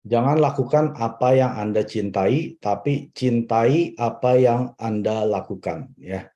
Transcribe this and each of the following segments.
Jangan lakukan apa yang Anda cintai, tapi cintai apa yang Anda lakukan. Ya.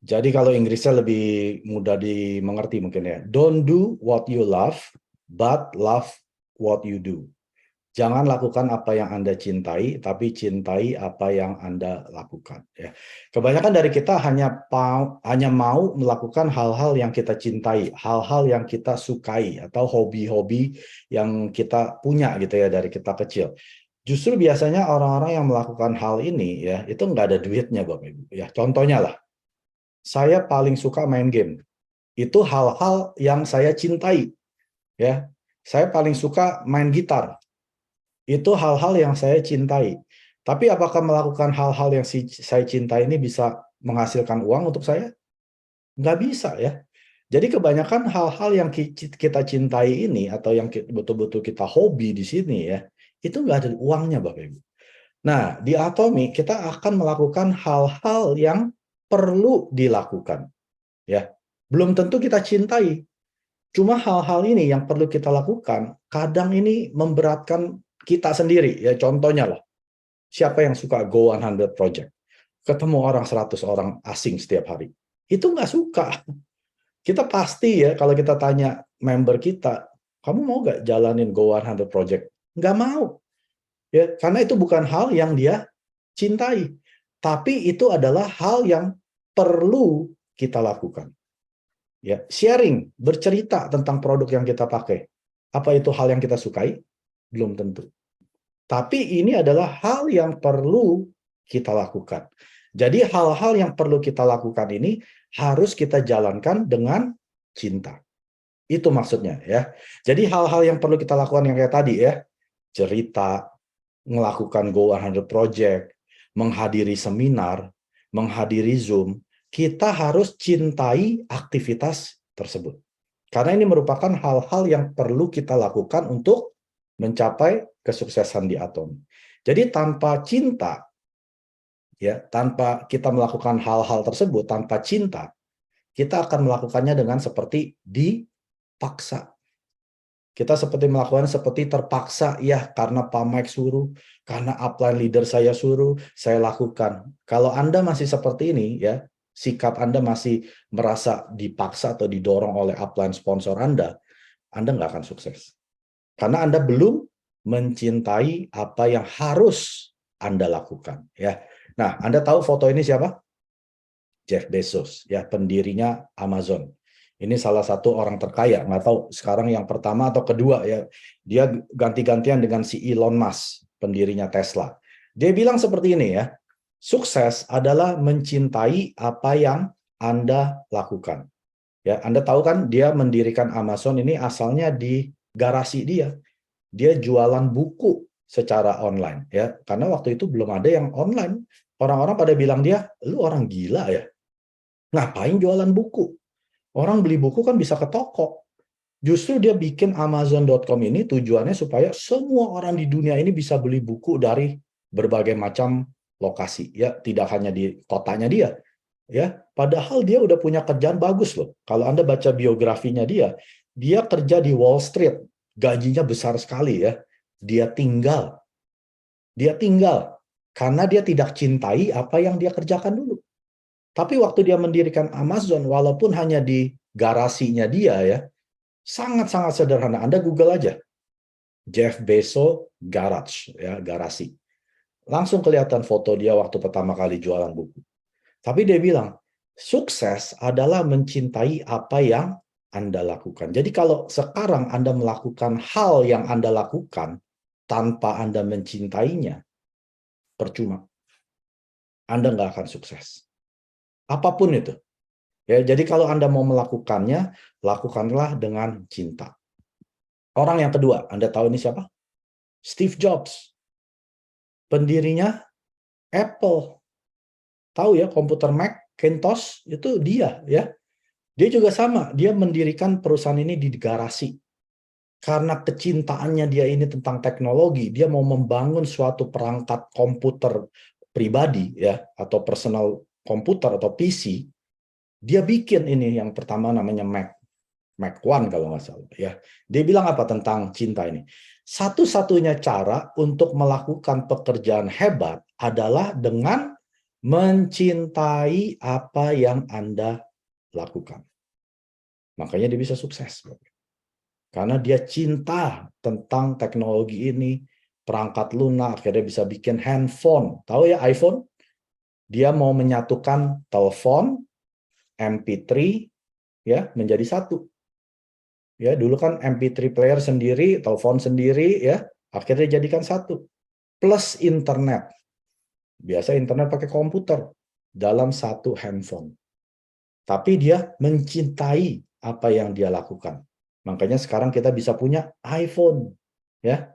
Jadi kalau Inggrisnya lebih mudah dimengerti mungkin ya. Don't do what you love, but love what you do. Jangan lakukan apa yang Anda cintai, tapi cintai apa yang Anda lakukan. Ya. Kebanyakan dari kita hanya mau melakukan hal-hal yang kita cintai, hal-hal yang kita sukai, atau hobi-hobi yang kita punya gitu ya dari kita kecil. Justru biasanya orang-orang yang melakukan hal ini ya itu nggak ada duitnya Bapak Ibu. Ya, contohnya lah, saya paling suka main game. Itu hal-hal yang saya cintai. Ya, saya paling suka main gitar. Itu hal-hal yang saya cintai. Tapi apakah melakukan hal-hal yang saya cintai ini bisa menghasilkan uang untuk saya? Nggak bisa ya. Jadi kebanyakan hal-hal yang kita cintai ini atau yang betul-betul kita hobi di sini ya, itu nggak ada uangnya Bapak Ibu. Nah, di Atomi kita akan melakukan hal-hal yang perlu dilakukan. Ya, belum tentu kita cintai. Cuma hal-hal ini yang perlu kita lakukan, kadang ini memberatkan kita sendiri. Ya, contohnya lah, siapa yang suka Go 100 Project? Ketemu orang 100 orang asing setiap hari. Itu nggak suka. Kita pasti ya, kalau kita tanya member kita, kamu mau nggak jalanin Go 100 Project? Nggak mau. Ya, karena itu bukan hal yang dia cintai. Tapi itu adalah hal yang perlu kita lakukan. Ya, sharing, bercerita tentang produk yang kita pakai. Apa itu hal yang kita sukai? Belum tentu. Tapi ini adalah hal yang perlu kita lakukan. Jadi hal-hal yang perlu kita lakukan ini harus kita jalankan dengan cinta. Itu maksudnya ya. Jadi hal-hal yang perlu kita lakukan yang kayak tadi ya, cerita, melakukan Go 100 Project, menghadiri seminar, menghadiri Zoom, kita harus cintai aktivitas tersebut. Karena ini merupakan hal-hal yang perlu kita lakukan untuk mencapai kesuksesan di Atom. Jadi tanpa cinta, ya, tanpa kita melakukan hal-hal tersebut, tanpa cinta, kita akan melakukannya dengan seperti dipaksa. Kita seperti melakukan seperti terpaksa, ya karena Pak Mike suruh, karena upline leader saya suruh, saya lakukan. Kalau Anda masih seperti ini, ya sikap Anda masih merasa dipaksa atau didorong oleh upline sponsor Anda nggak akan sukses. Karena Anda belum mencintai apa yang harus Anda lakukan. Ya. Nah, Anda tahu foto ini siapa? Jeff Bezos, ya pendirinya Amazon. Ini salah satu orang terkaya, nggak tahu sekarang yang pertama atau kedua ya. Dia ganti-gantian dengan si Elon Musk, pendirinya Tesla. Dia bilang seperti ini ya, sukses adalah mencintai apa yang Anda lakukan. Ya, Anda tahu kan dia mendirikan Amazon ini asalnya di garasi dia. Dia jualan buku secara online ya, karena waktu itu belum ada yang online. Orang-orang pada bilang dia, lu orang gila ya. Ngapain jualan buku? Orang beli buku kan bisa ke toko. Justru dia bikin Amazon.com ini tujuannya supaya semua orang di dunia ini bisa beli buku dari berbagai macam lokasi. Ya, tidak hanya di kotanya dia. Ya, padahal dia udah punya kerjaan bagus loh. Kalau Anda baca biografinya dia kerja di Wall Street. Gajinya besar sekali ya. Dia tinggal. Dia tinggal. Karena dia tidak cintai apa yang dia kerjakan dulu. Tapi waktu dia mendirikan Amazon, walaupun hanya di garasinya dia ya, sangat-sangat sederhana. Anda Google aja, Jeff Bezos Garage, ya garasi. Langsung kelihatan foto dia waktu pertama kali jualan buku. Tapi dia bilang, sukses adalah mencintai apa yang Anda lakukan. Jadi kalau sekarang Anda melakukan hal yang Anda lakukan tanpa Anda mencintainya, percuma. Anda nggak akan sukses. Apapun itu. Ya, jadi kalau Anda mau melakukannya, lakukanlah dengan cinta. Orang yang kedua, Anda tahu ini siapa? Steve Jobs. Pendirinya Apple. Tahu ya, komputer Macintosh itu dia ya. Dia juga sama, dia mendirikan perusahaan ini di garasi. Karena kecintaannya dia ini tentang teknologi, dia mau membangun suatu perangkat komputer pribadi ya atau personal komputer atau PC. Dia bikin ini yang pertama namanya Mac One kalau nggak salah ya. Dia bilang apa tentang cinta ini? Satu-satunya cara untuk melakukan pekerjaan hebat adalah dengan mencintai apa yang Anda lakukan. Makanya dia bisa sukses. Karena dia cinta tentang teknologi ini, perangkat lunak, akhirnya bisa bikin handphone. Tahu ya iPhone? Dia mau menyatukan telepon, MP3, ya menjadi satu. Ya, dulu kan MP3 player sendiri, telepon sendiri, ya akhirnya jadikan satu. Plus internet. Biasa internet pakai komputer dalam satu handphone. Tapi dia mencintai apa yang dia lakukan. Makanya sekarang kita bisa punya iPhone, ya.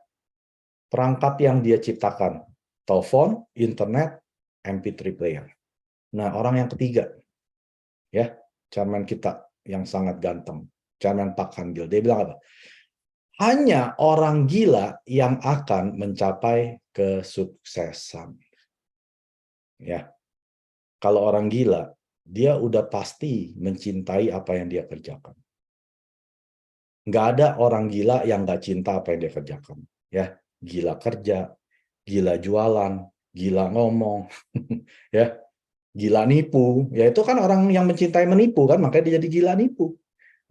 Perangkat yang dia ciptakan, telepon, internet, MP3 player. Nah, orang yang ketiga, ya, chairman kita yang sangat ganteng, Chairman Park Han-gil, dia bilang apa? Hanya orang gila yang akan mencapai kesuksesan. Ya, kalau orang gila, dia udah pasti mencintai apa yang dia kerjakan. Nggak ada orang gila yang nggak cinta apa yang dia kerjakan. Ya, gila kerja, gila jualan, gila ngomong, ya, gila nipu. Ya itu kan orang yang mencintai menipu kan, makanya dia jadi gila nipu.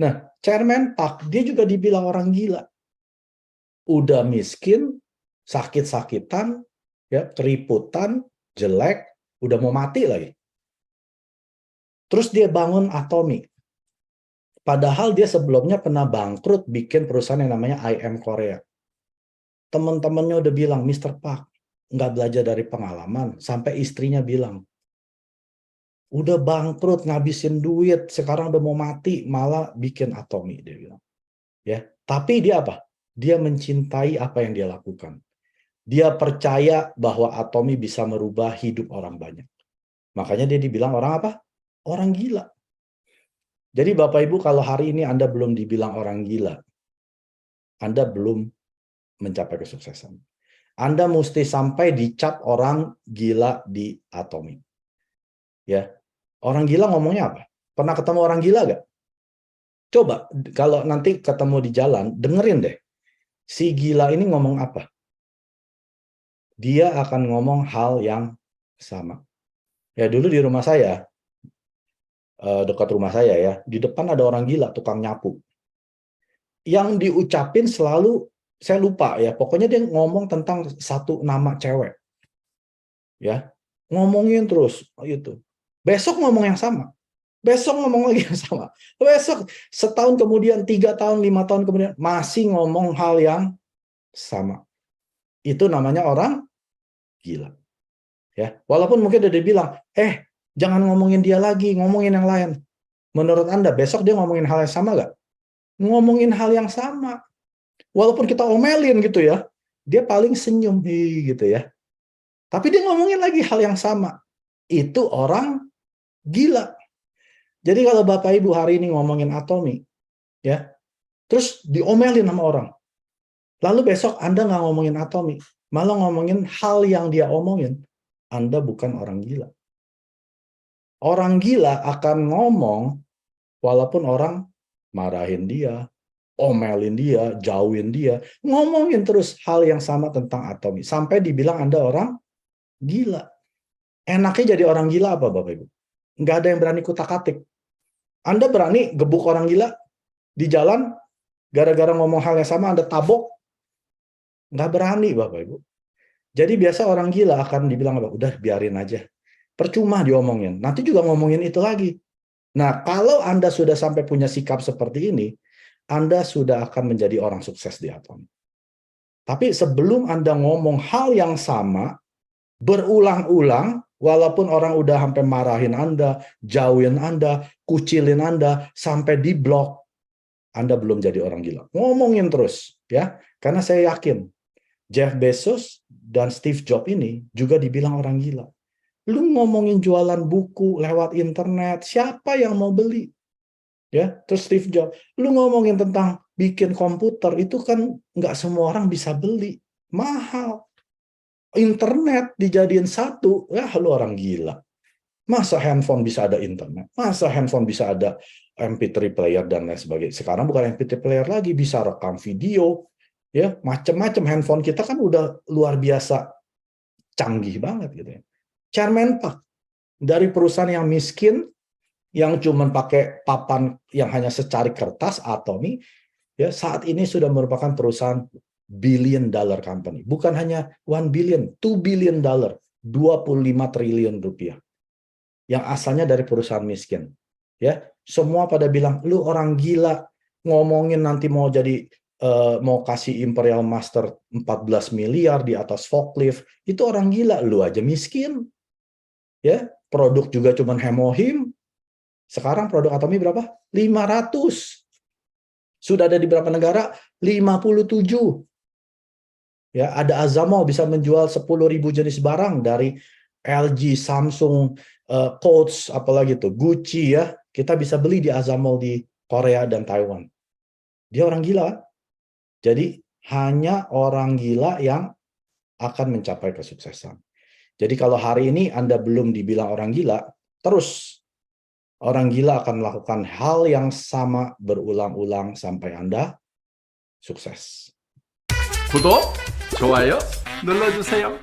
Nah, Chairman Park, dia juga dibilang orang gila. Udah miskin, sakit-sakitan, ya, keriputan, jelek, udah mau mati lagi. Terus dia bangun Atomy. Padahal dia sebelumnya pernah bangkrut bikin perusahaan yang namanya IM Korea. Teman-temannya udah bilang, Mr. Park, nggak belajar dari pengalaman. Sampai istrinya bilang, udah bangkrut, ngabisin duit, sekarang udah mau mati, malah bikin Atomy, dia bilang. Ya, tapi dia apa? Dia mencintai apa yang dia lakukan. Dia percaya bahwa Atomy bisa merubah hidup orang banyak. Makanya dia dibilang orang apa? Orang gila. Jadi Bapak Ibu, kalau hari ini Anda belum dibilang orang gila, Anda belum mencapai kesuksesan. Anda mesti sampai dicap orang gila di Atomy. Ya, orang gila ngomongnya apa? Pernah ketemu orang gila gak? Coba kalau nanti ketemu di jalan, dengerin deh. Si gila ini ngomong apa? Dia akan ngomong hal yang sama. Ya dulu di rumah saya, dekat rumah saya ya, di depan ada orang gila, tukang nyapu. Yang diucapin selalu, saya lupa ya, pokoknya dia ngomong tentang satu nama cewek. Ya, ngomongin terus gitu. Besok ngomong yang sama. Besok ngomong lagi yang sama. Besok setahun kemudian, 3 tahun, 5 tahun kemudian masih ngomong hal yang sama. Itu namanya orang gila. Ya, walaupun mungkin dia bilang, jangan ngomongin dia lagi, ngomongin yang lain. Menurut Anda besok dia ngomongin hal yang sama nggak? Ngomongin hal yang sama. Walaupun kita omelin gitu ya, dia paling senyum gitu ya. Tapi dia ngomongin lagi hal yang sama. Itu orang gila. Jadi kalau Bapak Ibu hari ini ngomongin Atomy, ya, terus diomelin sama orang. Lalu besok Anda nggak ngomongin Atomy, malah ngomongin hal yang dia omongin, Anda bukan orang gila. Orang gila akan ngomong walaupun orang marahin dia, omelin dia, jauhin dia, ngomongin terus hal yang sama tentang Atomy. Sampai dibilang Anda orang gila. Enaknya jadi orang gila apa Bapak Ibu? Nggak ada yang berani kutak-atik. Anda berani gebuk orang gila di jalan, gara-gara ngomong hal yang sama Anda tabok? Nggak berani Bapak Ibu. Jadi biasa orang gila akan dibilang apa? Udah biarin aja. Percuma diomongin. Nanti juga ngomongin itu lagi. Nah, kalau Anda sudah sampai punya sikap seperti ini, Anda sudah akan menjadi orang sukses di Atomy. Tapi sebelum Anda ngomong hal yang sama, berulang-ulang, walaupun orang udah sampai marahin Anda, jauhin Anda, kucilin Anda, sampai di blok, Anda belum jadi orang gila. Ngomongin terus, ya. Karena saya yakin, Jeff Bezos dan Steve Jobs ini juga dibilang orang gila. Lu ngomongin jualan buku lewat internet, siapa yang mau beli? Ya, terus Steve Jobs, lu ngomongin tentang bikin komputer, itu kan nggak semua orang bisa beli. Mahal. Internet dijadiin satu, ya lu orang gila. Masa handphone bisa ada internet? Masa handphone bisa ada MP3 player dan lain sebagainya? Sekarang bukan MP3 player lagi, bisa rekam video, Ya, macam-macam handphone kita kan udah luar biasa canggih banget gitu ya. Chairman Park dari perusahaan yang miskin yang cuma pakai papan yang hanya secari kertas Atomy ya saat ini sudah merupakan perusahaan billion dollar company. Bukan hanya 1 billion, 2 billion dollar, 25 triliun rupiah. Yang asalnya dari perusahaan miskin. Ya, semua pada bilang lu orang gila ngomongin nanti mau jadi mau kasih Imperial Master 14 miliar di atas forklift, itu orang gila, lu aja miskin. Ya, produk juga cuman hemohim. Sekarang produk Atomy berapa? 500. Sudah ada di berapa negara? 57. Ya, ada Azamo bisa menjual 10.000 jenis barang dari LG, Samsung, Coach, apalagi tuh Gucci ya. Kita bisa beli di Azamo di Korea dan Taiwan. Dia orang gila. Jadi hanya orang gila yang akan mencapai kesuksesan. Jadi kalau hari ini Anda belum dibilang orang gila, terus orang gila akan melakukan hal yang sama berulang-ulang sampai Anda sukses. 구독, 좋아요 눌러주세요.